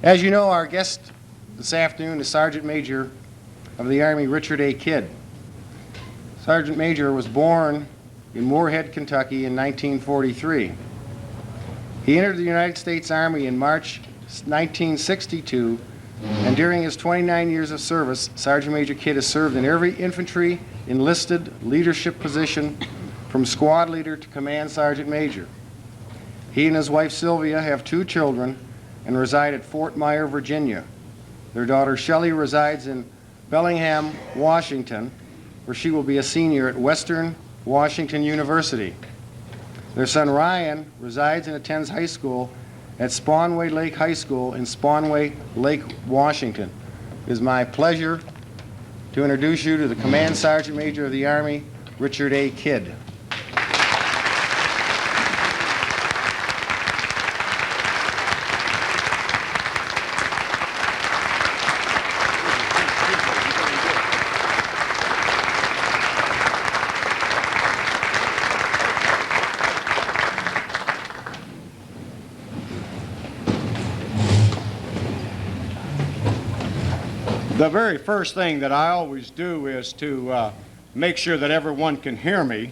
As you know, our guest this afternoon is Sergeant Major of the Army Richard A. Kidd. Sergeant Major was born in Moorhead, Kentucky in 1943. He entered the United States Army in March 1962, and during his 29 years of service, Sergeant Major Kidd has served in every infantry enlisted leadership position from squad leader to command sergeant major. He and his wife Sylvia have 2 children and reside at Fort Myer, Virginia. Their daughter Shelley resides in Bellingham, Washington, where she will be a senior at Western Washington University. Their son Ryan resides and attends high school at Spawnway Lake High School in Spawnway Lake, Washington. It is my pleasure to introduce you to the Command Sergeant Major of the Army, Richard A. Kidd. The very first thing that I always do is to make sure that everyone can hear me.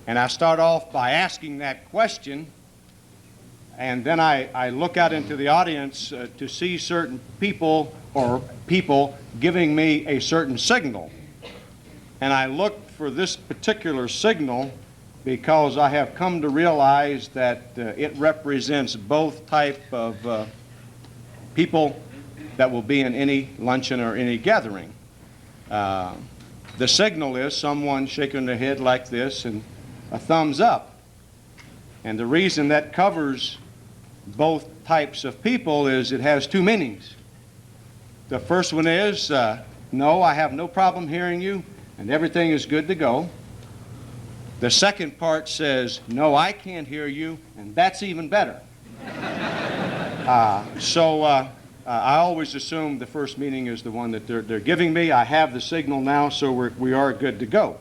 And I start off by asking that question, and then I look out into the audience to see certain people or people giving me a certain signal. And I look for this particular signal because I have come to realize that it represents both type of people that will be in any luncheon or any gathering. The signal is someone shaking their head like this and a thumbs up. And the reason that covers both types of people is it has 2 meanings. The first one is, no, I have no problem hearing you and everything is good to go. The second part says, no, I can't hear you, and that's even better. I always assume the first meaning is the one that they're giving me. I have the signal now, so we are good to go.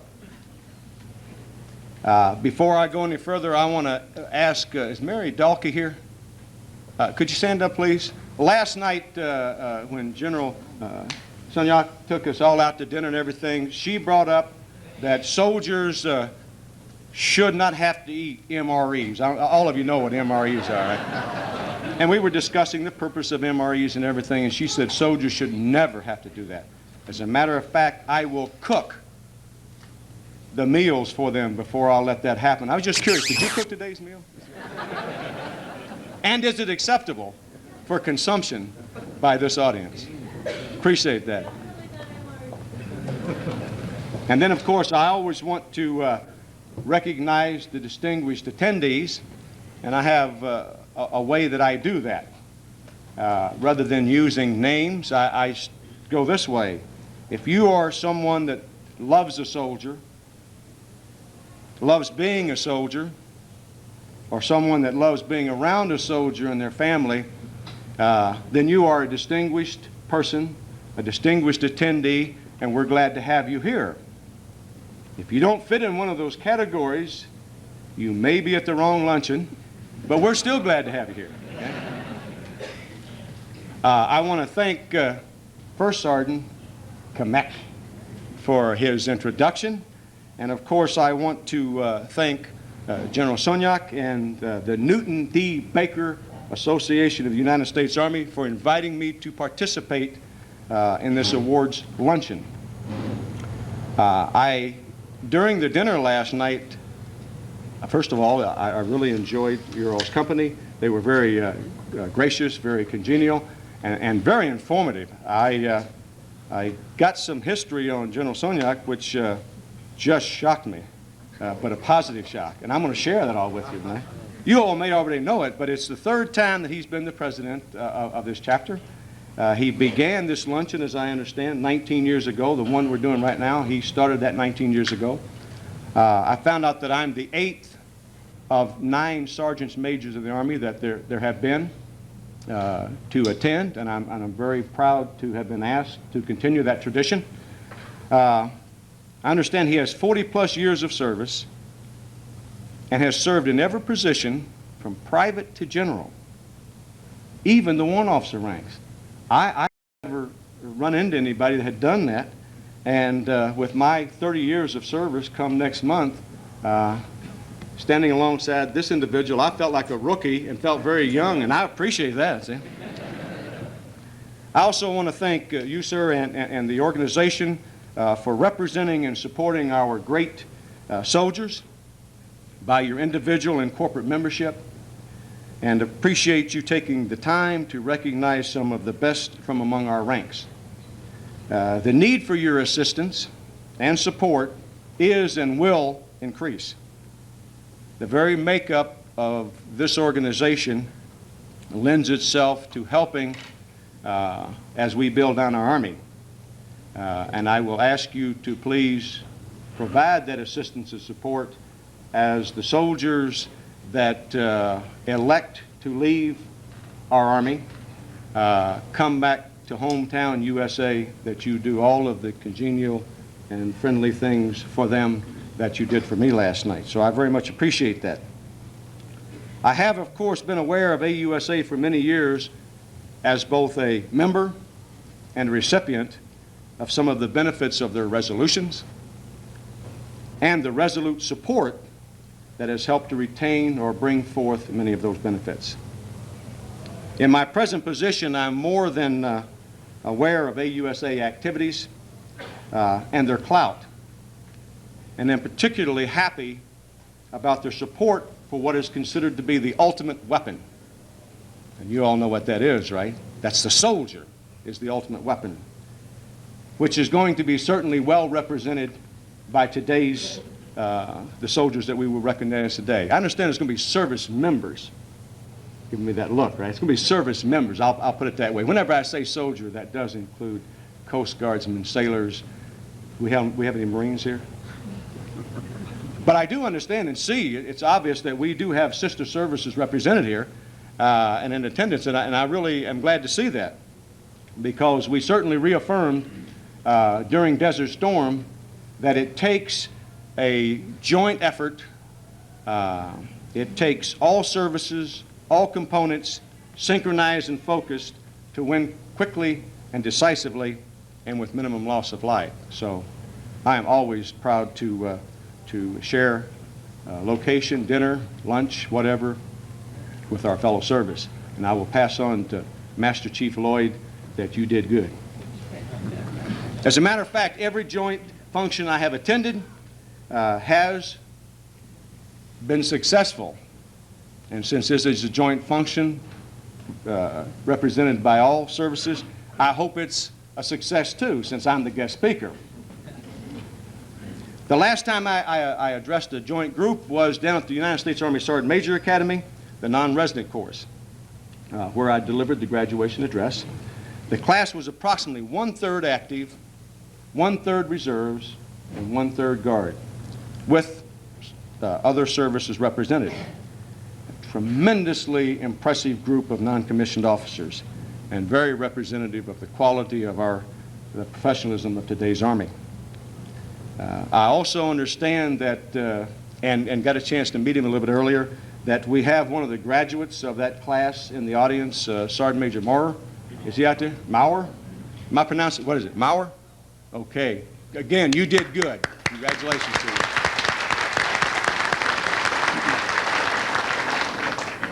Before I go any further, I want to ask, is Mary Dalkey here? Could you stand up, please? Last night, when General Sunyak took us all out to dinner and everything, she brought up that soldiers should not have to eat MREs. All of you know what MREs are, right? And we were discussing the purpose of MREs and everything, and she said soldiers should never have to do that. As a matter of fact, I will cook the meals for them before I'll let that happen. I was just curious, did you cook today's meal? And is it acceptable for consumption by this audience? Appreciate that. And then, of course, I always want to recognize the distinguished attendees, and I have a way that I do that. Rather than using names, I go this way. If you are someone that loves a soldier, loves being a soldier, or someone that loves being around a soldier and their family, then you are a distinguished person, a distinguished attendee, and we're glad to have you here. If you don't fit in one of those categories, you may be at the wrong luncheon, but we're still glad to have you here. Okay? I want to thank First Sergeant Kamek for his introduction, and of course I want to thank General Sonyak and the Newton D. Baker Association of the United States Army for inviting me to participate in this awards luncheon. During the dinner last night, first of all, I really enjoyed your all's company. They were very gracious, very congenial, and very informative. I got some history on General Sonyak, which just shocked me, but a positive shock. And I'm going to share that all with you tonight. You all may already know it, but it's the 3rd time that he's been the president of this chapter. He began this luncheon, as I understand, 19 years ago. The one we're doing right now, he started that 19 years ago. I found out that I'm the 8th of 9 sergeants majors of the Army that there have been to attend, and I'm very proud to have been asked to continue that tradition. I understand he has 40-plus years of service and has served in every position from private to general. even the one officer ranks. I never run into anybody that had done that, and with my 30 years of service come next month, standing alongside this individual, I felt like a rookie and felt very young, and I appreciate that. See? I also want to thank you, sir, and the organization for representing and supporting our great soldiers by your individual and corporate membership, and appreciate you taking the time to recognize some of the best from among our ranks. The need for your assistance and support is and will increase. The very makeup of this organization lends itself to helping as we build on our Army. And I will ask you to please provide that assistance and support as the soldiers that elect to leave our Army come back to hometown USA, that you do all of the congenial and friendly things for them that you did for me last night. So I very much appreciate that. I have, of course, been aware of AUSA for many years as both a member and a recipient of some of the benefits of their resolutions and the resolute support that has helped to retain or bring forth many of those benefits. In my present position, I'm more than aware of AUSA activities and their clout, and I'm particularly happy about their support for what is considered to be the ultimate weapon. And you all know what that is, right? That's the soldier is the ultimate weapon, which is going to be certainly well represented by today's, the soldiers that we will recognize today. I understand it's going to be service members. Giving me that look, right? It's going to be service members. I'll put it that way. Whenever I say soldier, that does include Coast Guardsmen, sailors. We have any Marines here? But I do understand and see, it's obvious that we do have sister services represented here and in attendance, and I really am glad to see that, because we certainly reaffirmed during Desert Storm that it takes a joint effort. It takes all services, all components, synchronized and focused to win quickly and decisively and with minimum loss of life. So I am always proud to share location, dinner, lunch, whatever, with our fellow service. And I will pass on to Master Chief Lloyd that you did good. As a matter of fact, every joint function I have attended has been successful. And since this is a joint function represented by all services, I hope it's a success too, since I'm the guest speaker. The last time I addressed a joint group was down at the United States Army Sergeant Major Academy, the non-resident course, where I delivered the graduation address. The class was approximately 1/3 active, 1/3 reserves, and 1/3 guard, with other services represented. A tremendously impressive group of non-commissioned officers, and very representative of the quality of the professionalism of today's Army. I also understand that, and got a chance to meet him a little bit earlier, that we have one of the graduates of that class in the audience, Sergeant Major Maurer. Is he out there? Maurer? Am I pronouncing, what is it, Maurer? Okay. Again, you did good. Congratulations to you.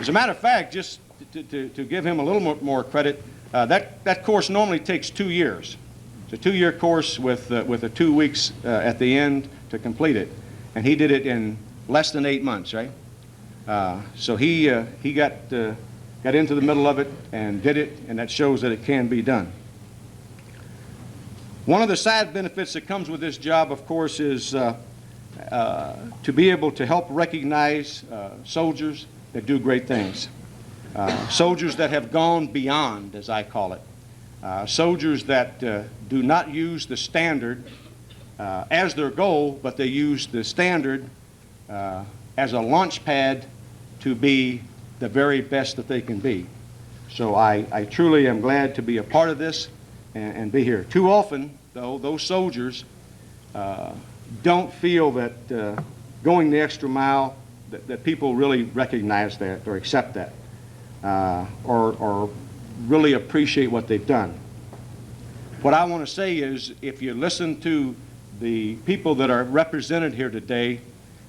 As a matter of fact, just to give him a little more credit, that course normally takes 2 years. It's a 2-year course with a 2 weeks at the end to complete it. And he did it in less than 8 months, right? So he got into the middle of it and did it, and that shows that it can be done. One of the side benefits that comes with this job, of course, is to be able to help recognize soldiers that do great things. Soldiers that have gone beyond, as I call it. Soldiers that do not use the standard as their goal, but they use the standard as a launch pad to be the very best that they can be. So I truly am glad to be a part of this and be here. Too often, though, those soldiers don't feel that going the extra mile, that people really recognize that or accept that. or really appreciate what they've done. What I want to say is, if you listen to the people that are represented here today,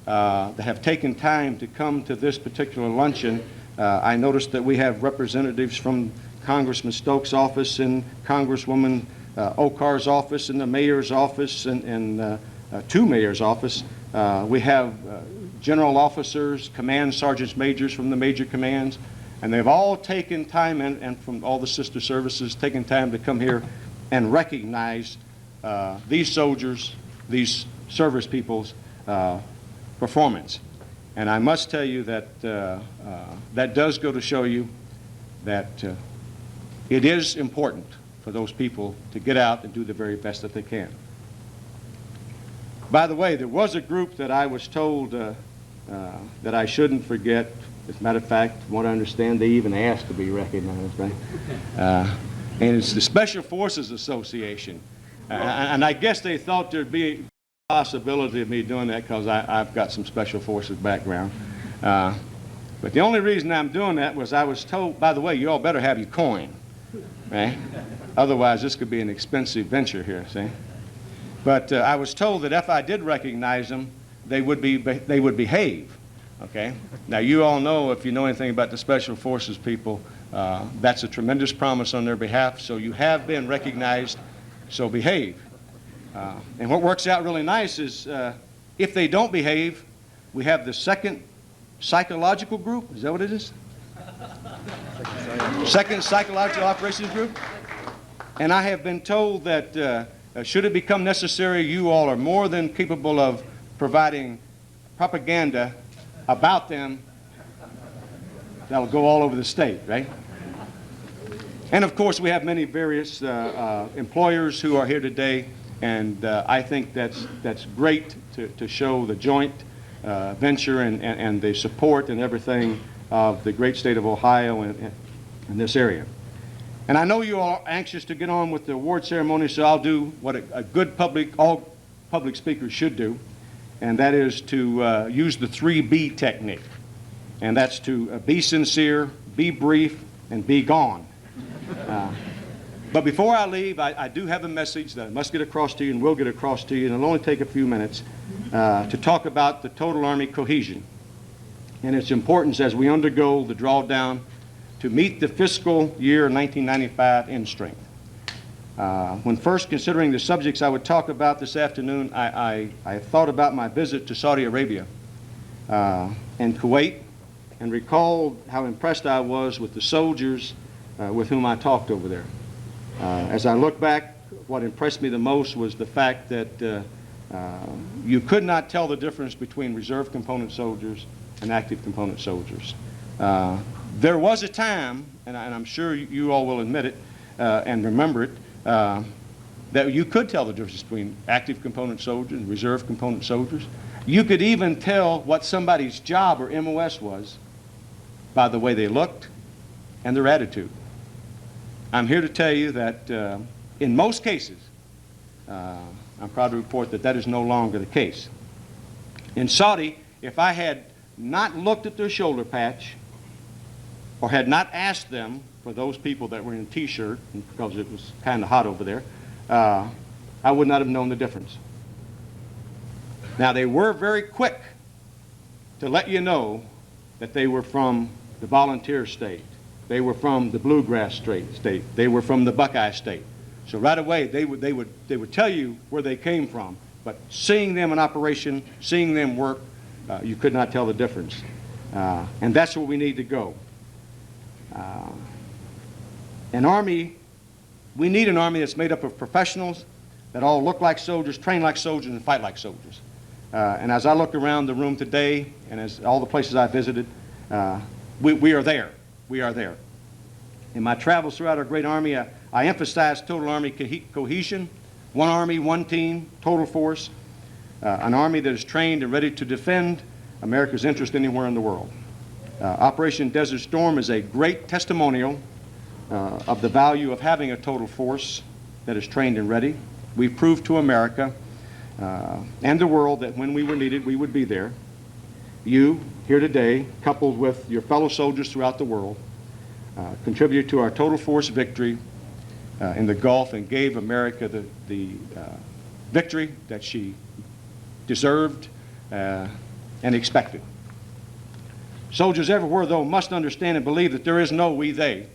that have taken time to come to this particular luncheon, I noticed that we have representatives from Congressman Stokes' office and Congresswoman Okar's office and the mayor's office and two mayors' office. We have general officers, command sergeants majors from the major commands, and they've all taken time, and from all the sister services, taken time to come here and recognize these soldiers, these service people's performance. And I must tell you that that does go to show you that it is important for those people to get out and do the very best that they can. By the way, there was a group that I was told that I shouldn't forget. As a matter of fact, from what I understand, they even asked to be recognized, right? And it's the Special Forces Association. And I guess they thought there'd be a possibility of me doing that because I've got some Special Forces background. But the only reason I'm doing that was I was told, by the way, you all better have your coin, right? Otherwise, this could be an expensive venture here, see? But I was told that if I did recognize them, they would behave, okay? Now, you all know, if you know anything about the Special Forces people, that's a tremendous promise on their behalf, so you have been recognized, so behave. And what works out really nice is if they don't behave, we have the second psychological group. Is that what it is? Second psychological operations group. And I have been told that should it become necessary, you all are more than capable of providing propaganda about them that'll go all over the state, right? And of course, we have many various employers who are here today, and I think that's great to show the joint venture and the support and everything of the great state of Ohio in this area. And I know you all are anxious to get on with the award ceremony, so I'll do what a good all public speakers should do, and that is to use the 3B technique. And that's to be sincere, be brief, and be gone. But before I leave, I do have a message that I must get across to you and will get across to you, and it'll only take a few minutes to talk about the total Army cohesion and its importance as we undergo the drawdown to meet the fiscal year 1995 in strength. When first considering the subjects I would talk about this afternoon, I thought about my visit to Saudi Arabia and Kuwait and recalled how impressed I was with the soldiers with whom I talked over there. As I look back, what impressed me the most was the fact that you could not tell the difference between reserve component soldiers and active component soldiers. There was a time, and I'm sure you all will admit it and remember it, that you could tell the difference between active component soldiers and reserve component soldiers. You could even tell what somebody's job or MOS was by the way they looked and their attitude. I'm here to tell you that in most cases, I'm proud to report that that is no longer the case. In Saudi, if I had not looked at their shoulder patch or had not asked them for those people that were in a T-shirt, because it was kind of hot over there, I would not have known the difference. Now, they were very quick to let you know that they were from the volunteer state. They were from the bluegrass state. They were from the Buckeye state. So right away, they would tell you where they came from. But seeing them in operation, seeing them work, you could not tell the difference. And that's where we need to go. An army, we need an army that's made up of professionals that all look like soldiers, train like soldiers, and fight like soldiers. And as I look around the room today, and as all the places I visited, we are there. We are there. In my travels throughout our great Army, I emphasize total Army cohesion, one Army, one team, total force, an Army that is trained and ready to defend America's interest anywhere in the world. Operation Desert Storm is a great testimonial of the value of having a total force that is trained and ready. We've proved to America and the world that when we were needed, we would be there. You, here today, coupled with your fellow soldiers throughout the world, contributed to our total force victory in the Gulf and gave America the victory that she deserved and expected. Soldiers everywhere, though, must understand and believe that there is no we, they,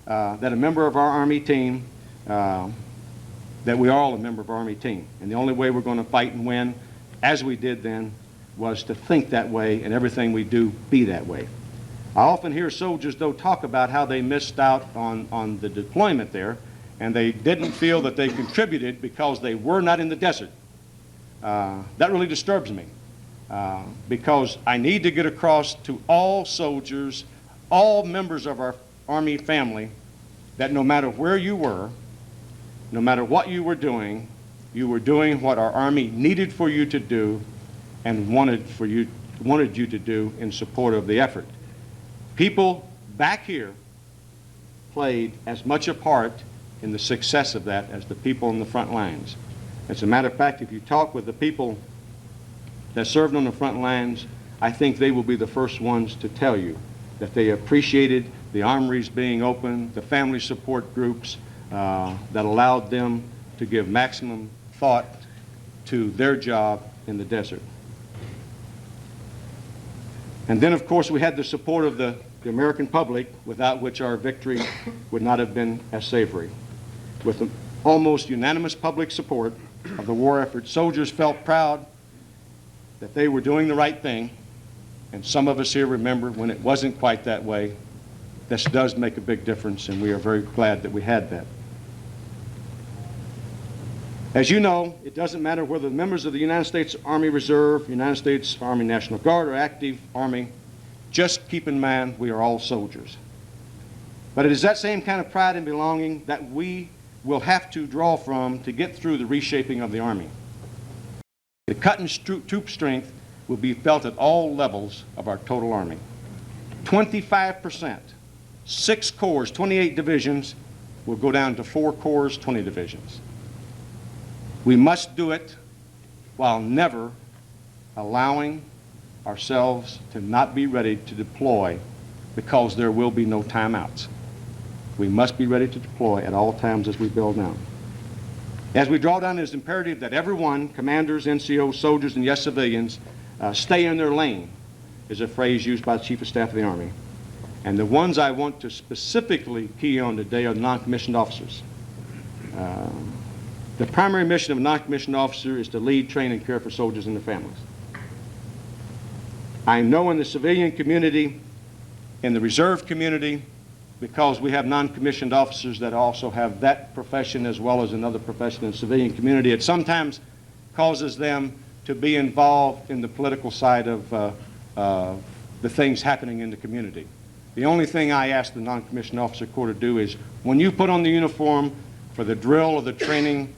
that a member of our Army team, that we are all a member of our Army team. And the only way we're going to fight and win, as we did then, was to think that way and everything we do be that way. I often hear soldiers, though, talk about how they missed out on the deployment there, and they didn't feel that they contributed because they were not in the desert. That really disturbs me, because I need to get across to all soldiers, all members of our Army family, that no matter where you were, no matter what you were doing what our Army needed for you to do and wanted you to do in support of the effort. People back here played as much a part in the success of that as the people on the front lines. As a matter of fact, if you talk with the people that served on the front lines, I think they will be the first ones to tell you that they appreciated the armories being open, the family support groups that allowed them to give maximum thought to their job in the desert. And then, of course, we had the support of the American public, without which our victory would not have been as savory. With the almost unanimous public support of the war effort, soldiers felt proud that they were doing the right thing, and some of us here remember when it wasn't quite that way. This does make a big difference, and we are very glad that we had that. As you know, it doesn't matter whether the members of the United States Army Reserve, United States Army National Guard, or active Army. Just keep in mind we are all soldiers. But it is that same kind of pride and belonging that we will have to draw from to get through the reshaping of the Army. The cut in troop strength will be felt at all levels of our total Army. 25%, 6 corps, 28 divisions, will go down to 4 corps, 20 divisions. We must do it while never allowing ourselves to not be ready to deploy, because there will be no timeouts. We must be ready to deploy at all times as we build now. As we draw down, it is imperative that everyone, commanders, NCOs, soldiers, and yes, civilians, stay in their lane, is a phrase used by the Chief of Staff of the Army. And the ones I want to specifically key on today are the non-commissioned officers. The primary mission of a non-commissioned officer is to lead, train, and care for soldiers and their families. I know in the civilian community, in the reserve community, because we have non-commissioned officers that also have that profession as well as another profession in the civilian community, it sometimes causes them to be involved in the political side of the things happening in the community. The only thing I ask the non-commissioned officer corps to do is, when you put on the uniform for the drill or the training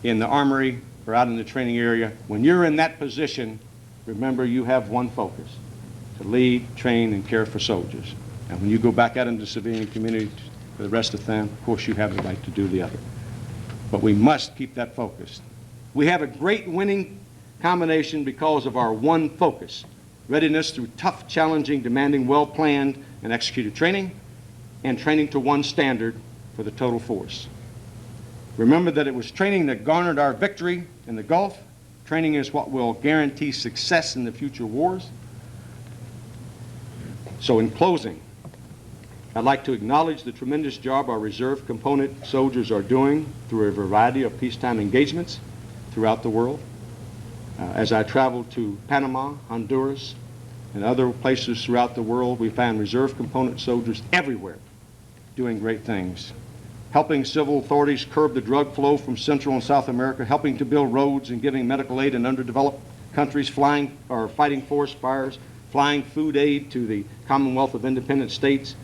in the armory or out in the training area, when you're in that position, remember you have one focus: to lead, train, and care for soldiers. And when you go back out into the civilian community for the rest of the time, of course you have the right to do the other. But we must keep that focus. We have a great winning combination because of our one focus: readiness through tough, challenging, demanding, well-planned, and executed training, and training to one standard for the total force. Remember that it was training that garnered our victory in the Gulf. Training is what will guarantee success in the future wars. So in closing, I'd like to acknowledge the tremendous job our reserve component soldiers are doing through a variety of peacetime engagements throughout the world. As I traveled to Panama, Honduras, and other places throughout the world, we found reserve component soldiers everywhere doing great things, helping civil authorities curb the drug flow from Central and South America, helping to build roads and giving medical aid in underdeveloped countries, fighting forest fires, flying food aid to the Commonwealth of Independent States.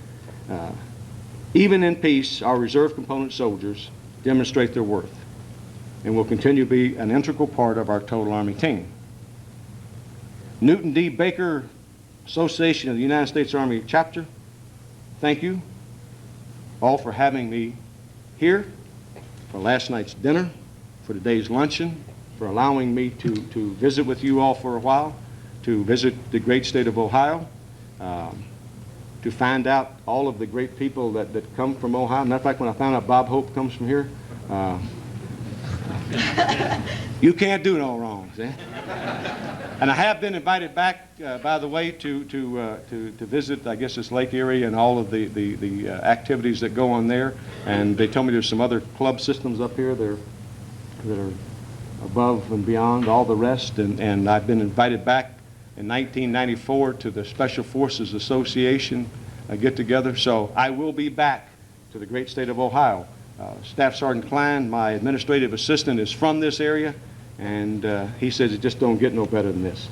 Even in peace, our reserve component soldiers demonstrate their worth and will continue to be an integral part of our total Army team. Newton D. Baker Association of the United States Army Chapter, thank you all for having me here, for last night's dinner, for today's luncheon, for allowing me to visit with you all for a while, to visit the great state of Ohio. to find out all of the great people that come from Ohio. Matter of fact, when I found out Bob Hope comes from here, you can't do no wrong, see? And I have been invited back, by the way, to visit, I guess, this Lake Erie and all of the activities that go on there. And they told me there's some other club systems up here that are above and beyond all the rest. And I've been invited back in 1994 to the Special Forces Association get-together. So I will be back to the great state of Ohio. Staff Sergeant Klein, my administrative assistant, is from this area, and he says it just don't get no better than this.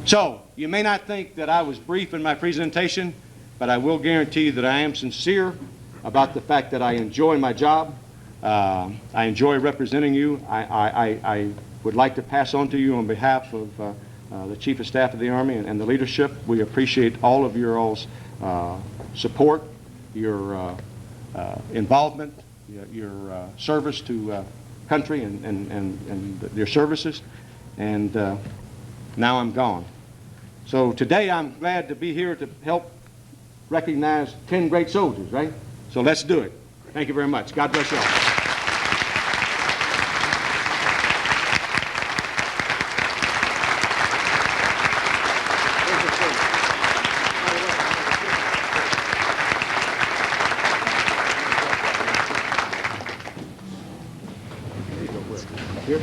So you may not think that I was brief in my presentation, but I will guarantee that I am sincere about the fact that I enjoy my job. I enjoy representing you. I would like to pass on to you on behalf of the Chief of Staff of the Army and the leadership. We appreciate all of your all's support, your involvement, your service to country and your services. And now I'm gone. So today I'm glad to be here to help recognize 10 great soldiers, right? So let's do it. Thank you very much. God bless you all. Here.